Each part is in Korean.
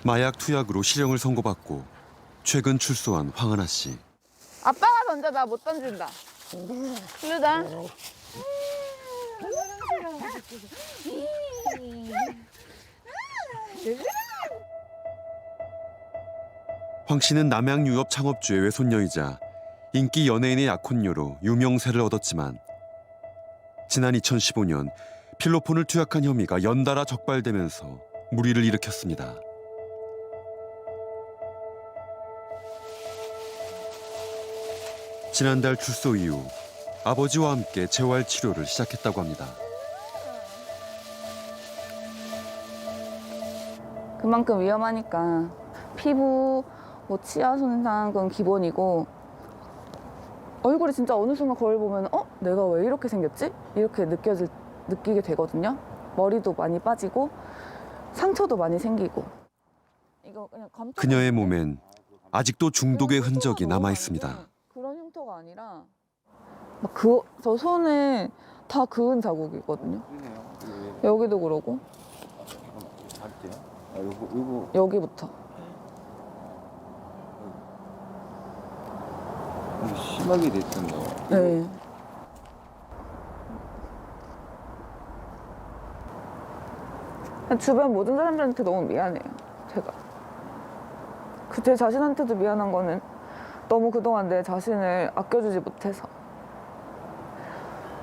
마약 투약으로 실형을 선고받고 최근 출소한 황하나 씨. 아빠가 던져, 나 못 던진다. 그러다. 황 씨는 남양유업 창업주의 외손녀이자 인기 연예인의 약혼녀로 유명세를 얻었지만 지난 2015년 필로폰을 투약한 혐의가 연달아 적발되면서 물의를 일으켰습니다. 지난달 출소 이후 아버지와 함께 재활 치료를 시작했다고 합니다. 그만큼 위험하니까 피부, 뭐 치아 손상 그건 기본이고 얼굴이 진짜 어느 순간 거울 보면 내가 왜 이렇게 생겼지? 이렇게 느끼게 되거든요. 머리도 많이 빠지고 상처도 많이 생기고. 이거 그냥 그녀의 몸엔 아직도 중독의 흔적이 남아 있습니다. 그런 흉터가 아니라 저 손에 다 그은 자국이거든요. 여기도 그러고 여기부터. 심하게 됐었네요. 네. 주변 모든 사람들한테 너무 미안해요. 제가. 제 자신한테도 미안한 거는 너무 그동안 내 자신을 아껴주지 못해서.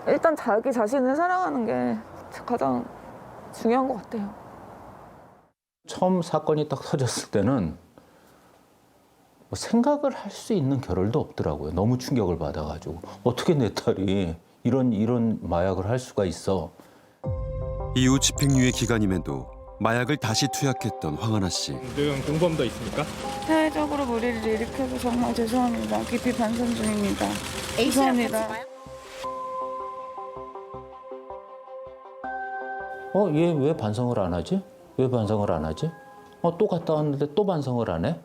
일단 자기 자신을 사랑하는 게 가장 중요한 것 같아요. 처음 사건이 딱 터졌을 때는 뭐 생각을 할 수 있는 겨를도 없더라고요. 너무 충격을 받아가지고 어떻게 내 딸이 이런 마약을 할 수가 있어. 이후 집행유예 기간임에도 마약을 다시 투약했던 황하나 씨. 등 공범도 있습니까? 사회적으로 무리를 일으켜서 정말 죄송합니다. 깊이 반성 중입니다. 죄송합니다. 얘 왜 반성을 안 하지? 왜 반성을 안 하지? 또 갔다 왔는데 또 반성을 안 해?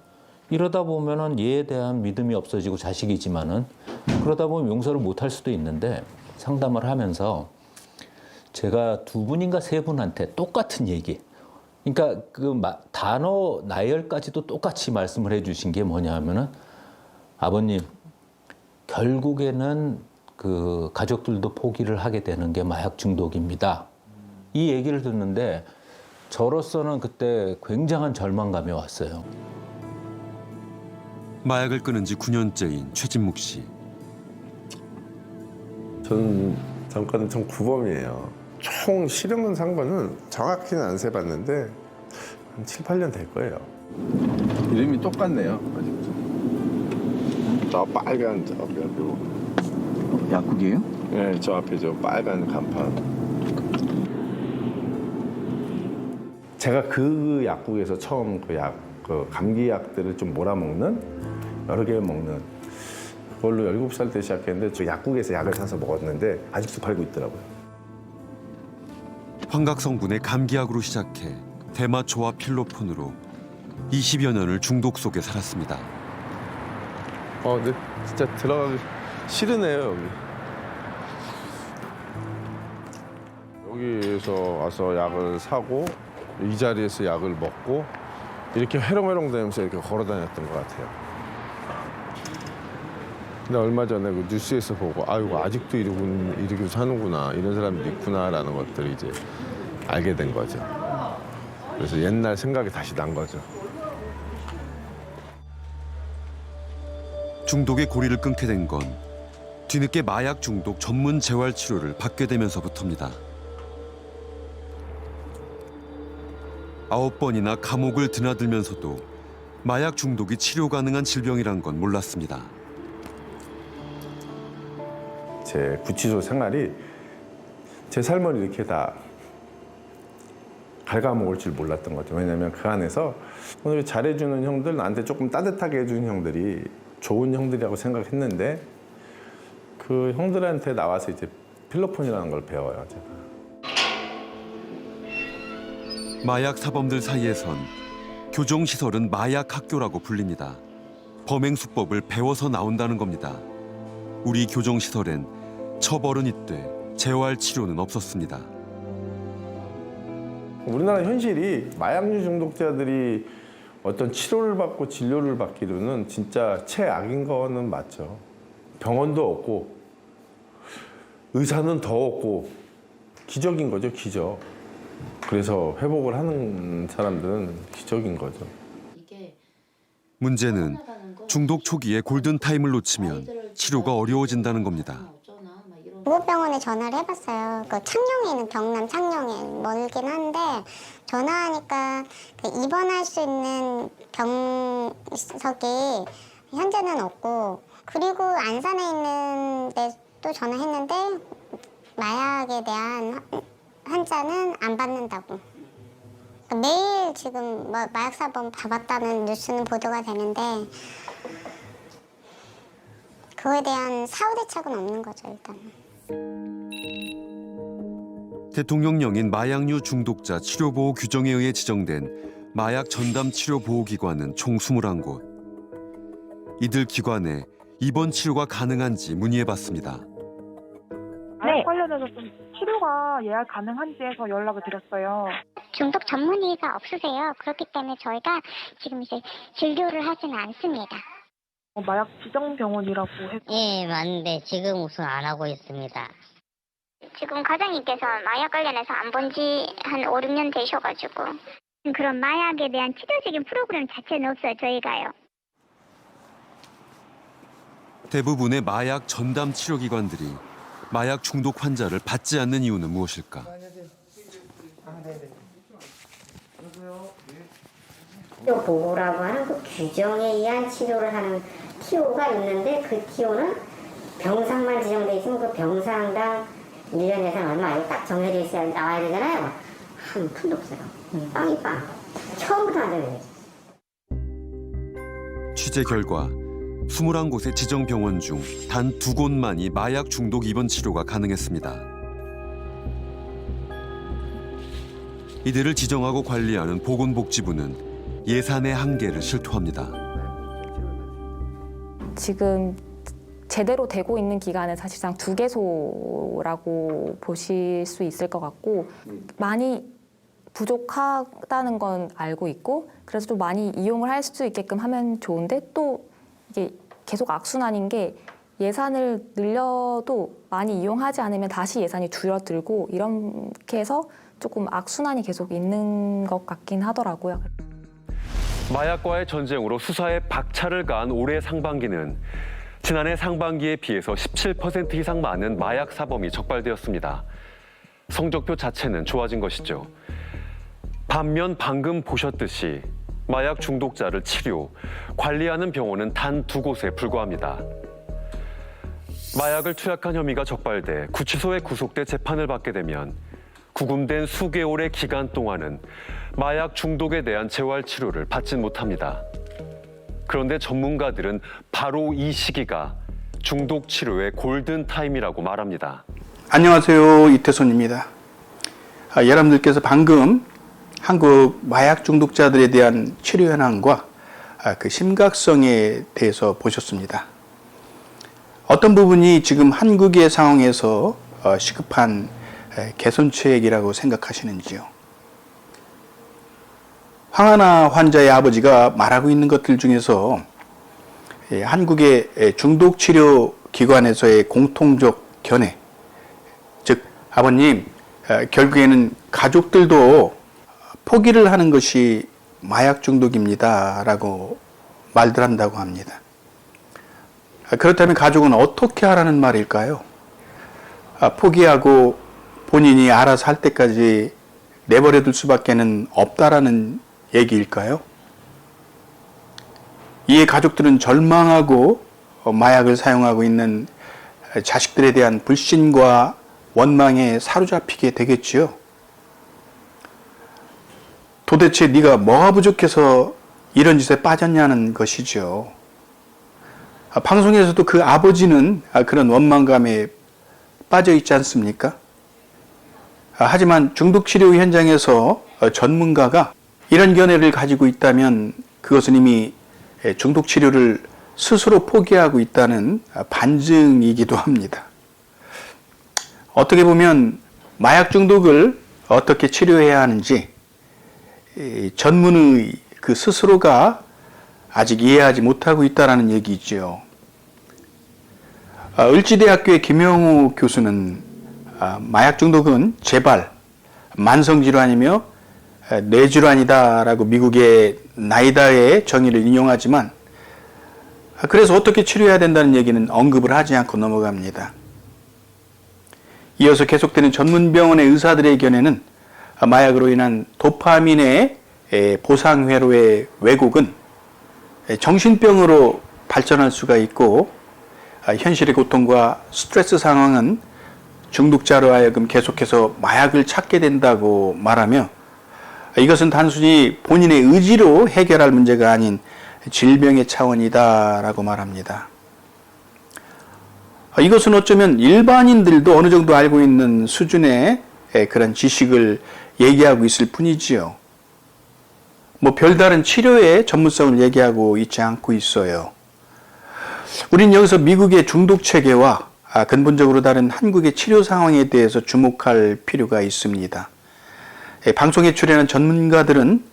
이러다 보면은 얘에 대한 믿음이 없어지고 자식이지만은 그러다 보면 용서를 못 할 수도 있는데 상담을 하면서 제가 두 분인가 세 분한테 똑같은 얘기. 그러니까 단어 나열까지도 똑같이 말씀을 해주신 게 뭐냐 하면은 아버님 결국에는 그 가족들도 포기를 하게 되는 게 마약 중독입니다. 이 얘기를 듣는데 저로서는 그때 굉장한 절망감이 왔어요. 마약을 끊은 지 9년째인 최진묵 씨. 저는 잠깐 전 구범이에요. 총 실형은 산 거는 정확히는 안 세봤는데 한 7, 8년 될 거예요. 이름이 똑같네요. 아직도. 저 빨간 저 요. 약국이에요? 네, 저 앞에 저 빨간 간판. 제가 그 약국에서 처음 그 감기 약들을 좀 몰아먹는 여러 개 먹는 그걸로 17살 때 시작했는데 저 약국에서 약을 사서 먹었는데 아직도 팔고 있더라고요. 환각 성분의 감기약으로 시작해 대마초와 필로폰으로 20여 년을 중독 속에 살았습니다. 근데 진짜 들어가기 싫으네요, 여기. 여기에서 와서 약을 사고 이 자리에서 약을 먹고 이렇게 회롱회롱 다니면서 이렇게 걸어 다녔던 것 같아요. 근데 얼마 전에 그 뉴스에서 보고 아이고 아직도 이러고 사는구나, 이런 사람들이 있구나라는 것들을 이제 알게 된 거죠. 그래서 옛날 생각이 다시 난 거죠. 중독의 고리를 끊게 된 건 뒤늦게 마약 중독 전문 재활 치료를 받게 되면서부터입니다. 9번이나 감옥을 드나들면서도 마약 중독이 치료 가능한 질병이란 건 몰랐습니다. 제 구치소 생활이 제 삶을 이렇게 다 갉아먹을 줄 몰랐던 거죠. 왜냐면 그 안에서 오늘 잘해주는 형들, 나한테 조금 따뜻하게 해주는 형들이 좋은 형들이라고 생각했는데 그 형들한테 나와서 이제 필로폰이라는 걸 배워요, 제가. 마약 사범들 사이에선 교정시설은 마약 학교라고 불립니다. 범행 수법을 배워서 나온다는 겁니다. 우리 교정시설엔 처벌은 있되 재활 치료는 없었습니다. 우리나라 현실이 마약류 중독자들이 어떤 치료를 받고 진료를 받기로는 진짜 최악인 거는 맞죠. 병원도 없고 의사는 더 없고 기적인 거죠, 기적. 그래서 회복을 하는 사람들은 기적인 거죠. 문제는 중독 초기에 골든타임을 놓치면 치료가 어려워진다는 겁니다. 무호병원에 전화를 해봤어요. 그 창녕에 있는 경남 창녕에 멀긴 한데 전화하니까 그 입원할 수 있는 병석이 현재는 없고, 그리고 안산에 있는 데 또 전화했는데 마약에 대한 환자는 안 받는다고. 매일 지금 마약 사범 잡았다는 뉴스는 보도가 되는데 그거에 대한 사후 대책은 없는 거죠, 일단. 대통령령인 마약류 중독자 치료보호 규정에 의해 지정된 마약 전담 치료 보호기관은 총 21곳. 이들 기관에 입원 치료가 가능한지 문의해봤습니다. 마약 관련해서 좀 치료가 예약 가능한지에서 연락을 드렸어요. 중독 전문의가 없으세요. 그렇기 때문에 저희가 지금 이제 진료를 하지는 않습니다. 마약 지정병원이라고 해서. 예, 맞는데 지금 우선 안 하고 있습니다. 지금 과장님께서 마약 관련해서 안 본 지 한 5, 6년 되셔가지고 그런 마약에 대한 치료적인 프로그램 자체는 없어요, 저희가요. 대부분의 마약 전담 치료기관들이 마약 중독 환자를 받지 않는 이유는 무엇일까? 치료 보호라고 하는 그 규정에 의한 치료를 하는 TO가 있는데 그 TO는 병상만 지정돼 있으면 그 병상당 1년 예산 얼마 이거 딱 정해져 있어야 나와야 되잖아요. 한 푼도 없어요. 빵이 빵. 처음부터 안 되는 거예요. 취재 결과 21곳의 지정 병원 중 단 2곳만이 마약 중독 입원 치료가 가능했습니다. 이들을 지정하고 관리하는 보건복지부는 예산의 한계를 실토합니다. 지금 제대로 되고 있는 기관은 사실상 2개소라고 보실 수 있을 것 같고, 많이 부족하다는 건 알고 있고, 그래서 좀 많이 이용을 할 수 있게끔 하면 좋은데, 또 이게 계속 악순환인 게 예산을 늘려도 많이 이용하지 않으면 다시 예산이 줄어들고, 이렇게 해서 조금 악순환이 계속 있는 것 같긴 하더라고요. 마약과의 전쟁으로 수사에 박차를 가한 올해 상반기는 지난해 상반기에 비해서 17% 이상 많은 마약 사범이 적발되었습니다. 성적표 자체는 좋아진 것이죠. 반면 방금 보셨듯이 마약 중독자를 치료, 관리하는 병원은 단 2곳에 불과합니다. 마약을 투약한 혐의가 적발돼 구치소에 구속돼 재판을 받게 되면 구금된 수개월의 기간 동안은 마약 중독에 대한 재활 치료를 받진 못합니다. 그런데 전문가들은 바로 이 시기가 중독 치료의 골든 타임이라고 말합니다. 안녕하세요, 이태손입니다. 여러분들께서 방금 한국 마약 중독자들에 대한 치료 현황과 그 심각성에 대해서 보셨습니다. 어떤 부분이 지금 한국의 상황에서 시급한 개선책이라고 생각하시는지요? 황하나 환자의 아버지가 말하고 있는 것들 중에서 한국의 중독치료기관에서의 공통적 견해, 즉 아버님, 결국에는 가족들도 포기를 하는 것이 마약 중독입니다 라고 말들 한다고 합니다. 그렇다면 가족은 어떻게 하라는 말일까요? 포기하고 본인이 알아서 할 때까지 내버려둘 수밖에는 없다라는 얘기일까요? 이에 가족들은 절망하고 마약을 사용하고 있는 자식들에 대한 불신과 원망에 사로잡히게 되겠지요. 도대체 네가 뭐가 부족해서 이런 짓에 빠졌냐는 것이죠. 방송에서도 그 아버지는 그런 원망감에 빠져 있지 않습니까? 하지만 중독치료 현장에서 전문가가 이런 견해를 가지고 있다면 그것은 이미 중독치료를 스스로 포기하고 있다는 반증이기도 합니다. 어떻게 보면 마약 중독을 어떻게 치료해야 하는지 전문의 그 스스로가 아직 이해하지 못하고 있다는 얘기죠. 을지대학교의 김영우 교수는 마약 중독은 재발, 만성질환이며 뇌질환이다라고 미국의 나이다의 정의를 인용하지만 그래서 어떻게 치료해야 된다는 얘기는 언급을 하지 않고 넘어갑니다. 이어서 계속되는 전문병원의 의사들의 의견에는 마약으로 인한 도파민의 보상회로의 왜곡은 정신병으로 발전할 수가 있고 현실의 고통과 스트레스 상황은 중독자로 하여금 계속해서 마약을 찾게 된다고 말하며 이것은 단순히 본인의 의지로 해결할 문제가 아닌 질병의 차원이다라고 말합니다. 이것은 어쩌면 일반인들도 어느 정도 알고 있는 수준의 그런 지식을 얘기하고 있을 뿐이지요. 뭐 별다른 치료의 전문성을 얘기하고 있지 않고 있어요. 우린 여기서 미국의 중독 체계와 근본적으로 다른 한국의 치료 상황에 대해서 주목할 필요가 있습니다. 방송에 출연한 전문가들은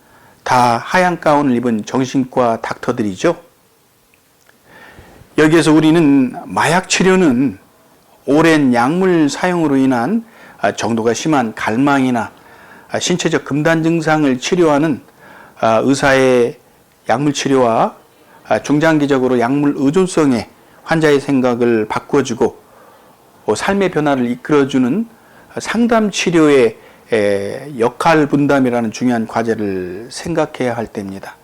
다 하얀 가운을 입은 정신과 닥터들이죠. 여기에서 우리는 마약 치료는 오랜 약물 사용으로 인한 정도가 심한 갈망이나 신체적 금단 증상을 치료하는 의사의 약물 치료와 중장기적으로 약물 의존성에 환자의 생각을 바꿔주고 삶의 변화를 이끌어주는 상담 치료의 역할 분담이라는 중요한 과제를 생각해야 할 때입니다.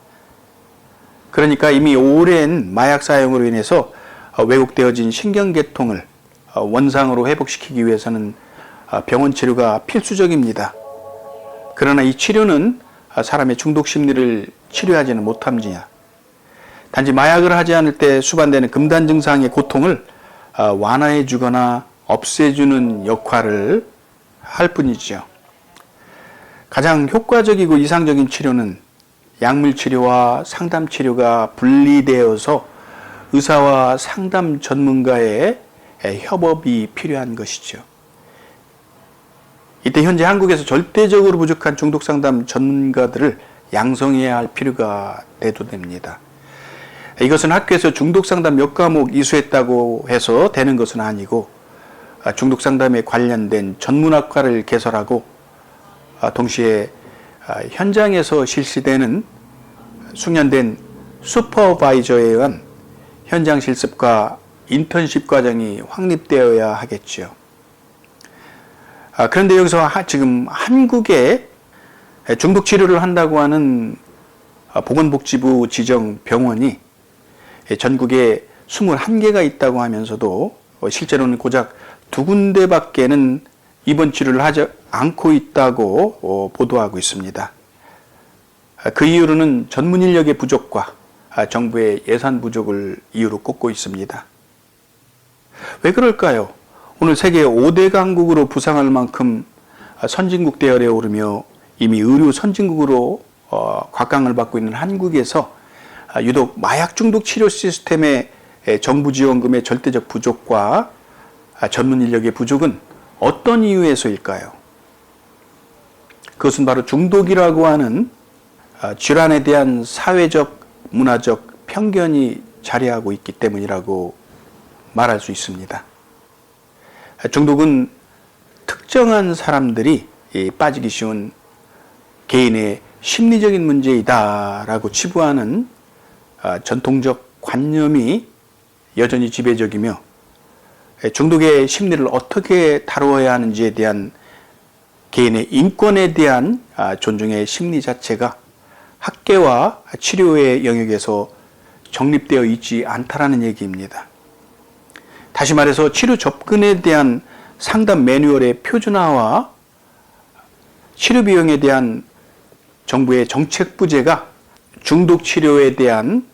그러니까 이미 오랜 마약 사용으로 인해서 왜곡되어진 신경계통을 원상으로 회복시키기 위해서는 병원 치료가 필수적입니다. 그러나 이 치료는 사람의 중독 심리를 치료하지는 못합니다. 단지 마약을 하지 않을 때 수반되는 금단 증상의 고통을 완화해 주거나 없애주는 역할을 할 뿐이지요. 가장 효과적이고 이상적인 치료는 약물 치료와 상담 치료가 분리되어서 의사와 상담 전문가의 협업이 필요한 것이죠. 이때 현재 한국에서 절대적으로 부족한 중독 상담 전문가들을 양성해야 할 필요가 대두됩니다. 이것은 학교에서 중독 상담 몇 과목 이수했다고 해서 되는 것은 아니고 중독 상담에 관련된 전문학과를 개설하고 동시에 현장에서 실시되는 숙련된 슈퍼바이저에 의한 현장 실습과 인턴십 과정이 확립되어야 하겠죠. 그런데 여기서 지금 한국에 중독 치료를 한다고 하는 보건복지부 지정 병원이 전국에 21개가 있다고 하면서도 실제로는 고작 2군데밖에는 입원 치료를 하지 않고 있다고 보도하고 있습니다. 그 이유로는 전문 인력의 부족과 정부의 예산 부족을 이유로 꼽고 있습니다. 왜 그럴까요? 오늘 세계 5대 강국으로 부상할 만큼 선진국 대열에 오르며 이미 의료 선진국으로 곽강을 받고 있는 한국에서 유독 마약 중독 치료 시스템의 정부 지원금의 절대적 부족과 전문 인력의 부족은 어떤 이유에서일까요? 그것은 바로 중독이라고 하는 질환에 대한 사회적, 문화적 편견이 자리하고 있기 때문이라고 말할 수 있습니다. 중독은 특정한 사람들이 빠지기 쉬운 개인의 심리적인 문제이다라고 치부하는 전통적 관념이 여전히 지배적이며 중독의 심리를 어떻게 다루어야 하는지에 대한 개인의 인권에 대한 존중의 심리 자체가 학계와 치료의 영역에서 정립되어 있지 않다라는 얘기입니다. 다시 말해서 치료 접근에 대한 상담 매뉴얼의 표준화와 치료 비용에 대한 정부의 정책 부재가 중독 치료에 대한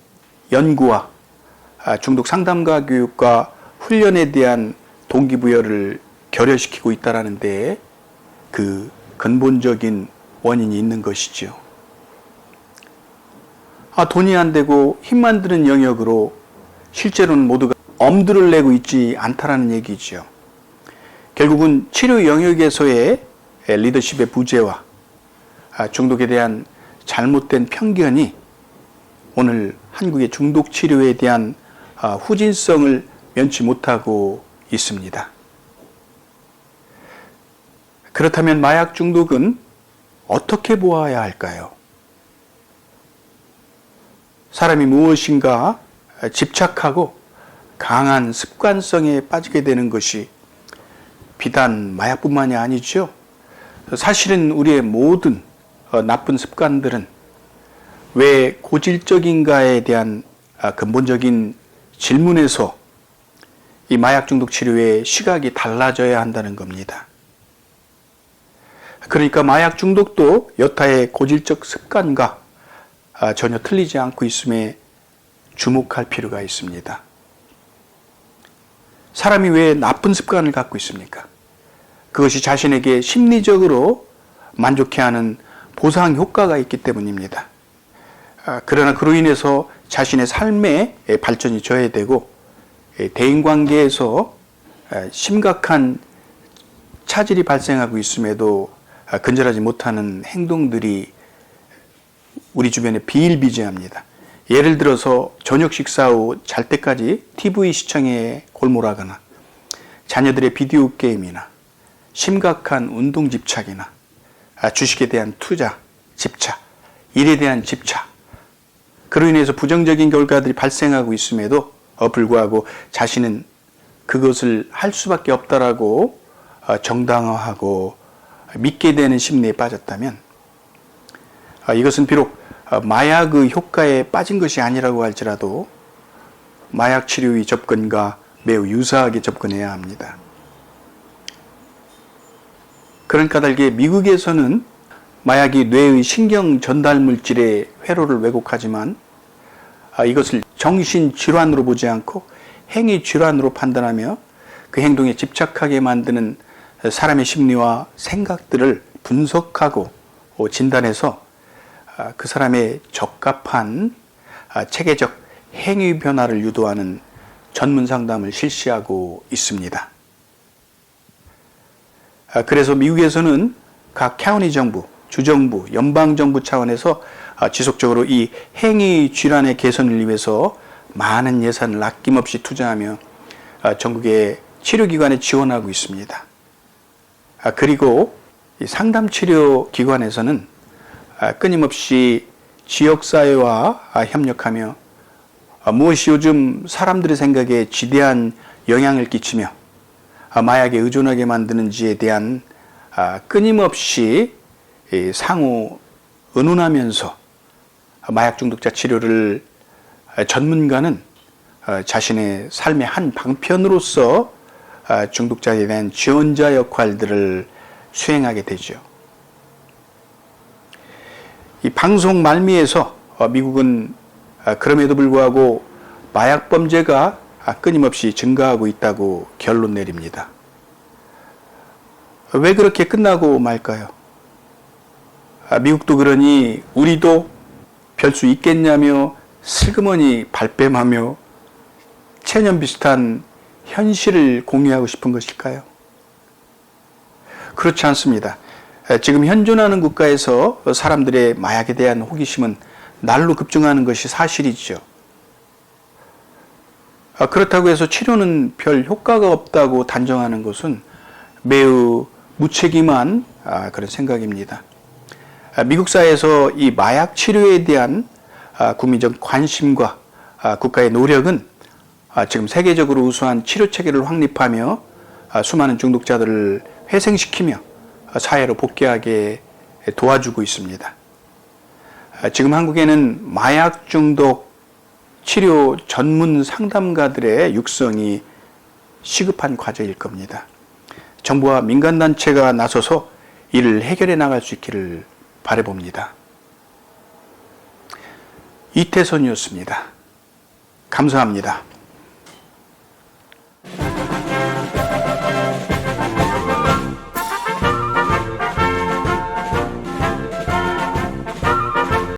연구와 중독 상담가 교육과 훈련에 대한 동기부여를 결여시키고 있다는 데 그 근본적인 원인이 있는 것이죠. 돈이 안 되고 힘만 드는 영역으로 실제로는 모두가 엄두를 내고 있지 않다라는 얘기죠. 결국은 치료 영역에서의 리더십의 부재와 중독에 대한 잘못된 편견이 오늘 한국의 중독 치료에 대한 후진성을 면치 못하고 있습니다. 그렇다면 마약 중독은 어떻게 보아야 할까요? 사람이 무엇인가 집착하고 강한 습관성에 빠지게 되는 것이 비단 마약뿐만이 아니죠. 사실은 우리의 모든 나쁜 습관들은 왜 고질적인가에 대한 근본적인 질문에서 이 마약 중독 치료의 시각이 달라져야 한다는 겁니다. 그러니까 마약 중독도 여타의 고질적 습관과 전혀 틀리지 않고 있음에 주목할 필요가 있습니다. 사람이 왜 나쁜 습관을 갖고 있습니까? 그것이 자신에게 심리적으로 만족해하는 보상 효과가 있기 때문입니다. 그러나 그로 인해서 자신의 삶의 발전이 저해되고 대인관계에서 심각한 차질이 발생하고 있음에도 근절하지 못하는 행동들이 우리 주변에 비일비재합니다. 예를 들어서 저녁 식사 후 잘 때까지 TV 시청에 골몰하거나 자녀들의 비디오 게임이나 심각한 운동 집착이나 주식에 대한 투자, 집착, 일에 대한 집착, 그로 인해서 부정적인 결과들이 발생하고 있음에도 불구하고 자신은 그것을 할 수밖에 없다라고 정당화하고 믿게 되는 심리에 빠졌다면 이것은 비록 마약의 효과에 빠진 것이 아니라고 할지라도 마약 치료의 접근과 매우 유사하게 접근해야 합니다. 그런 까닭에 미국에서는 마약이 뇌의 신경 전달 물질의 회로를 왜곡하지만 이것을 정신질환으로 보지 않고 행위질환으로 판단하며 그 행동에 집착하게 만드는 사람의 심리와 생각들을 분석하고 진단해서 그 사람의 적합한 체계적 행위 변화를 유도하는 전문 상담을 실시하고 있습니다. 그래서 미국에서는 각 카운티 정부, 주정부, 연방정부 차원에서 지속적으로 이 행위 질환의 개선을 위해서 많은 예산을 아낌없이 투자하며 전국의 치료기관에 지원하고 있습니다. 그리고 이 상담치료기관에서는 끊임없이 지역사회와 협력하며 무엇이 요즘 사람들의 생각에 지대한 영향을 끼치며 마약에 의존하게 만드는지에 대한 끊임없이 상호 의논하면서 마약 중독자 치료를 전문가는 자신의 삶의 한 방편으로서 중독자에 대한 지원자 역할들을 수행하게 되죠. 이 방송 말미에서 미국은 그럼에도 불구하고 마약 범죄가 끊임없이 증가하고 있다고 결론 내립니다. 왜 그렇게 끝나고 말까요? 미국도 그러니 우리도 별 수 있겠냐며 슬그머니 발뺌하며 체념 비슷한 현실을 공유하고 싶은 것일까요? 그렇지 않습니다. 지금 현존하는 국가에서 사람들의 마약에 대한 호기심은 날로 급증하는 것이 사실이죠. 그렇다고 해서 치료는 별 효과가 없다고 단정하는 것은 매우 무책임한 그런 생각입니다. 미국 사회에서 이 마약 치료에 대한 국민적 관심과 국가의 노력은 지금 세계적으로 우수한 치료 체계를 확립하며 수많은 중독자들을 회생시키며 사회로 복귀하게 도와주고 있습니다. 지금 한국에는 마약 중독 치료 전문 상담가들의 육성이 시급한 과제일 겁니다. 정부와 민간단체가 나서서 이를 해결해 나갈 수 있기를 바라봅니다. 이태선이었습니다. 감사합니다.